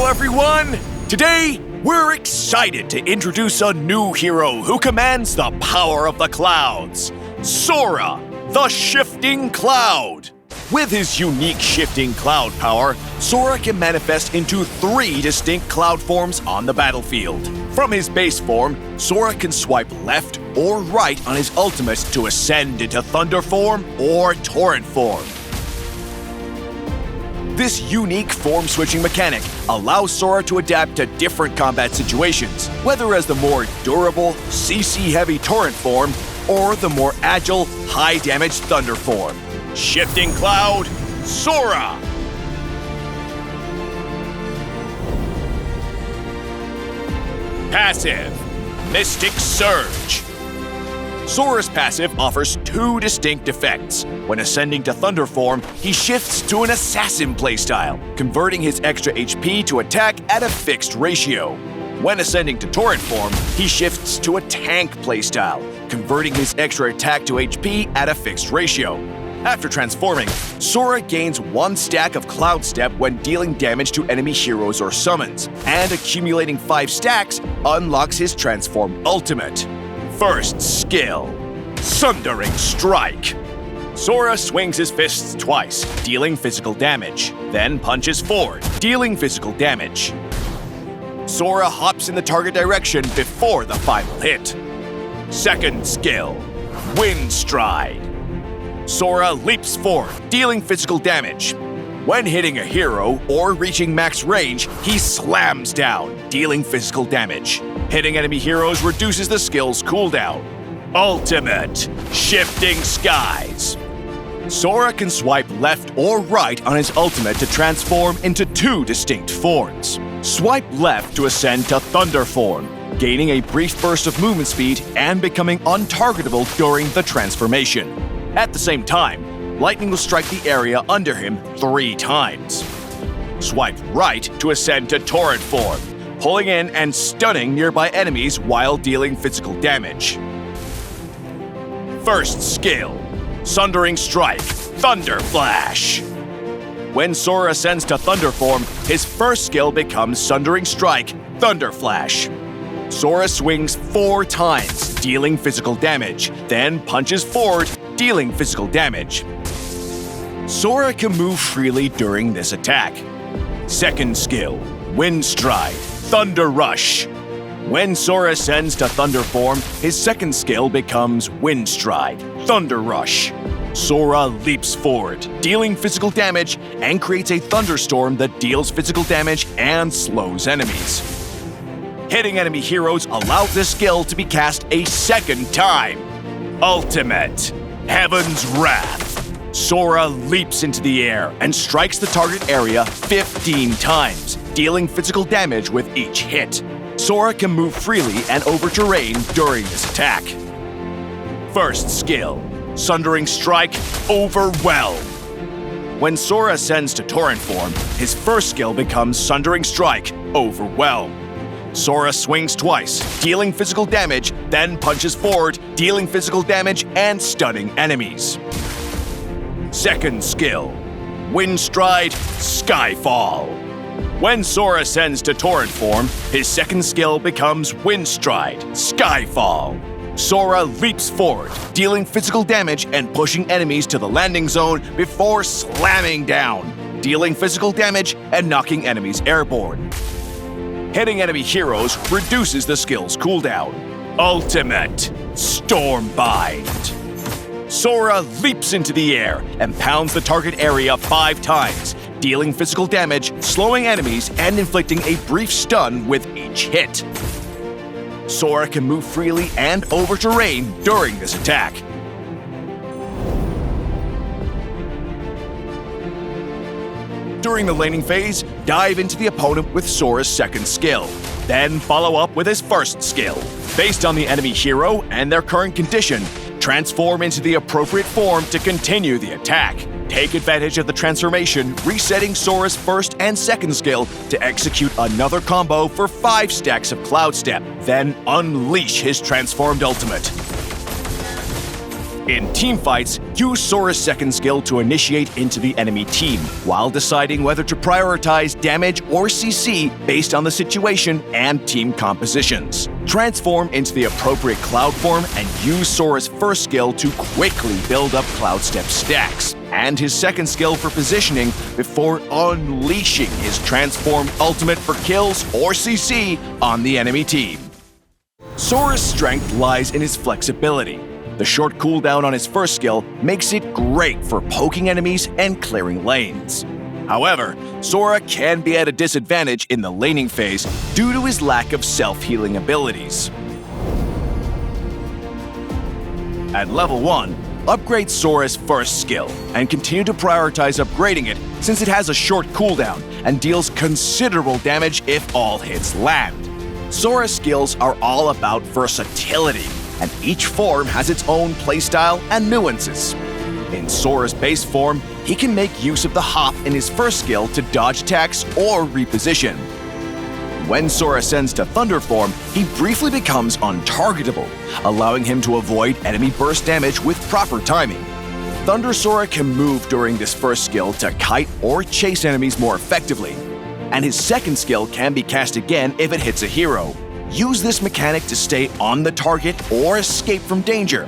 Hello everyone! Today, we're excited to introduce a new hero who commands the power of the clouds. Sora, the Shifting Cloud. With his unique shifting cloud power, Sora can manifest into 3 distinct cloud forms on the battlefield. From his base form, Sora can swipe left or right on his ultimate to ascend into Thunder Form or Torrent Form. This unique form-switching mechanic allows Sora to adapt to different combat situations, whether as the more durable, CC-heavy Torrent Form or the more agile, high-damage Thunder Form. Shifting Cloud, Sora! Passive, Mystic Surge. Sora's passive offers 2 distinct effects. When ascending to Thunder Form, he shifts to an Assassin playstyle, converting his extra HP to attack at a fixed ratio. When ascending to Torrent Form, he shifts to a Tank playstyle, converting his extra attack to HP at a fixed ratio. After transforming, Sora gains 1 stack of Cloud Step when dealing damage to enemy heroes or summons, and accumulating 5 stacks unlocks his Transform ultimate. First skill, Sundering Strike. Sora swings his fists twice, dealing physical damage, then punches forward, dealing physical damage. Sora hops in the target direction before the final hit. Second skill, Wind Stride. Sora leaps forward, dealing physical damage. When hitting a hero or reaching max range, he slams down, dealing physical damage. Hitting enemy heroes reduces the skill's cooldown. Ultimate, Shifting Skies. Sora can swipe left or right on his ultimate to transform into 2 distinct forms. Swipe left to ascend to Thunder Form, gaining a brief burst of movement speed and becoming untargetable during the transformation. At the same time, lightning will strike the area under him 3 times. Swipe right to ascend to Torrent Form, pulling in and stunning nearby enemies while dealing physical damage. First skill, Sundering Strike, Thunder Flash. When Sora ascends to Thunder Form, his first skill becomes Sundering Strike, Thunder Flash. Sora swings 4 times, dealing physical damage, then punches forward, dealing physical damage. Sora can move freely during this attack. Second skill, Wind Stride, Thunder Rush. When Sora ascends to Thunder Form, his second skill becomes Wind Stride, Thunder Rush. Sora leaps forward, dealing physical damage, and creates a thunderstorm that deals physical damage and slows enemies. Hitting enemy heroes allows this skill to be cast a second time. Ultimate, Heaven's Wrath. Sora leaps into the air and strikes the target area 15 times, dealing physical damage with each hit. Sora can move freely and over terrain during this attack. First skill, Sundering Strike, Overwhelm. When Sora ascends to Torrent Form, his first skill becomes Sundering Strike, Overwhelm. Sora swings twice, dealing physical damage, then punches forward, dealing physical damage and stunning enemies. Second skill, Wind Stride, Skyfall. When Sora ascends to Torrent Form, his second skill becomes Wind Stride, Skyfall. Sora leaps forward, dealing physical damage and pushing enemies to the landing zone before slamming down, dealing physical damage and knocking enemies airborne. Hitting enemy heroes reduces the skill's cooldown. Ultimate, Stormbind. Sora leaps into the air and pounds the target area 5 times, dealing physical damage, slowing enemies, and inflicting a brief stun with each hit. Sora can move freely and over terrain during this attack. During the laning phase, dive into the opponent with Sora's second skill. Then follow up with his first skill. Based on the enemy hero and their current condition, transform into the appropriate form to continue the attack. Take advantage of the transformation, resetting Sora's first and second skill to execute another combo for 5 stacks of Cloud Step, then unleash his transformed ultimate. In teamfights, use Sora's second skill to initiate into the enemy team, while deciding whether to prioritize damage or CC based on the situation and team compositions. Transform into the appropriate Cloud form and use Sora's first skill to quickly build up Cloud Step stacks, and his second skill for positioning before unleashing his transformed ultimate for kills or CC on the enemy team. Sora's strength lies in his flexibility. The short cooldown on his first skill makes it great for poking enemies and clearing lanes. However, Sora can be at a disadvantage in the laning phase due to his lack of self-healing abilities. At level 1, upgrade Sora's first skill and continue to prioritize upgrading it since it has a short cooldown and deals considerable damage if all hits land. Sora's skills are all about versatility, and each form has its own playstyle and nuances. In Sora's base form, he can make use of the hop in his first skill to dodge attacks or reposition. When Sora ascends to Thunder form, he briefly becomes untargetable, allowing him to avoid enemy burst damage with proper timing. Thunder Sora can move during this first skill to kite or chase enemies more effectively, and his second skill can be cast again if it hits a hero. Use this mechanic to stay on the target or escape from danger.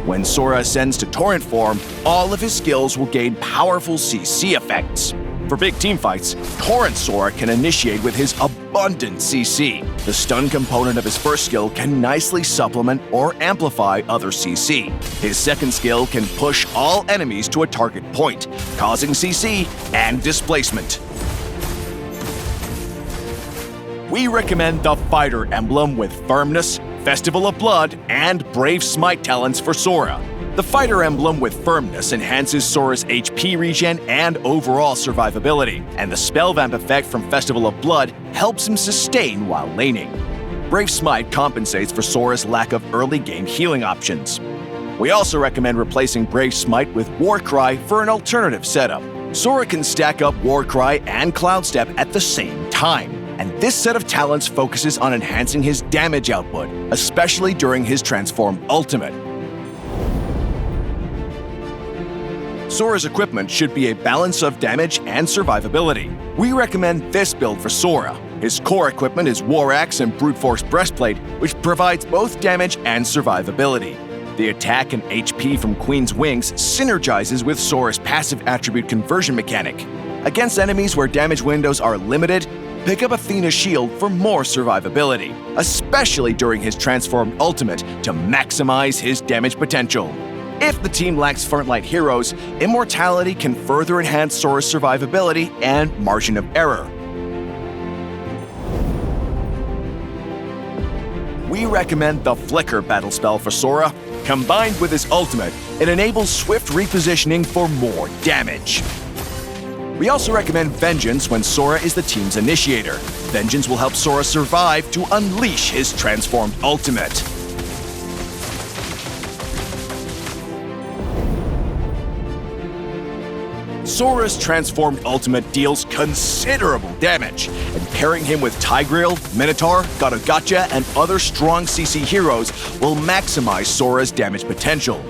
When Sora ascends to Torrent form, all of his skills will gain powerful CC effects. For big teamfights, Torrent Sora can initiate with his abundant CC. The stun component of his first skill can nicely supplement or amplify other CC. His second skill can push all enemies to a target point, causing CC and displacement. We recommend the Fighter emblem with Firmness, Festival of Blood, and Brave Smite talents for Sora. The Fighter emblem with Firmness enhances Sora's HP regen and overall survivability, and the Spell Vamp effect from Festival of Blood helps him sustain while laning. Brave Smite compensates for Sora's lack of early game healing options. We also recommend replacing Brave Smite with Warcry for an alternative setup. Sora can stack up Warcry and Cloud Step at the same time, and this set of talents focuses on enhancing his damage output, especially during his transformed ultimate. Sora's equipment should be a balance of damage and survivability. We recommend this build for Sora. His core equipment is War Axe and Brute Force Breastplate, which provides both damage and survivability. The attack and HP from Queen's Wings synergizes with Sora's passive attribute conversion mechanic. Against enemies where damage windows are limited, pick up Athena's shield for more survivability, especially during his transformed ultimate to maximize his damage potential. If the team lacks frontline heroes, Immortality can further enhance Sora's survivability and margin of error. We recommend the Flicker battle spell for Sora. Combined with his ultimate, it enables swift repositioning for more damage. We also recommend Vengeance when Sora is the team's initiator. Vengeance will help Sora survive to unleash his transformed ultimate. Sora's transformed ultimate deals considerable damage, and pairing him with Tigreal, Minotaur, Gotcha, and other strong CC heroes will maximize Sora's damage potential.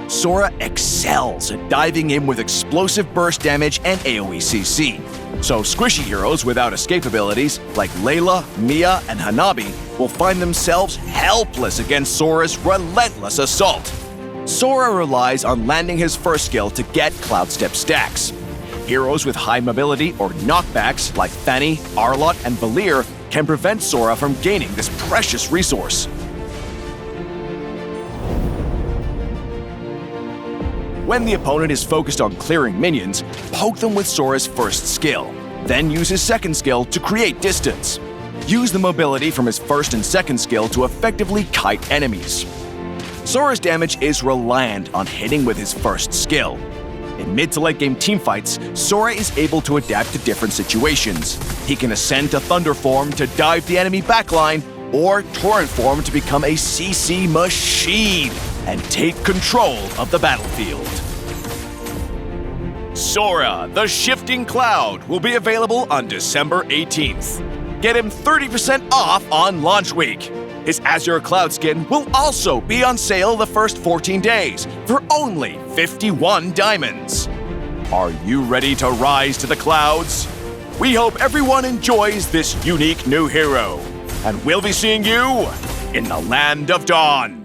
Sora excels at diving in with explosive burst damage and AoE CC, so squishy heroes without escape abilities like Layla, Mia, and Hanabi will find themselves helpless against Sora's relentless assault. Sora relies on landing his first skill to get Cloud Step stacks. Heroes with high mobility or knockbacks like Fanny, Arlott, and Valir can prevent Sora from gaining this precious resource. When the opponent is focused on clearing minions, poke them with Sora's first skill, then use his second skill to create distance. Use the mobility from his first and second skill to effectively kite enemies. Sora's damage is reliant on hitting with his first skill. In mid to late game teamfights, Sora is able to adapt to different situations. He can ascend to Thunder form to dive the enemy backline, or Torrent form to become a CC machine and take control of the battlefield. Sora, the Shifting Cloud, will be available on December 18th. Get him 30% off on launch week. His Azure Cloud skin will also be on sale the first 14 days for only 51 diamonds. Are you ready to rise to the clouds? We hope everyone enjoys this unique new hero, and we'll be seeing you in the Land of Dawn.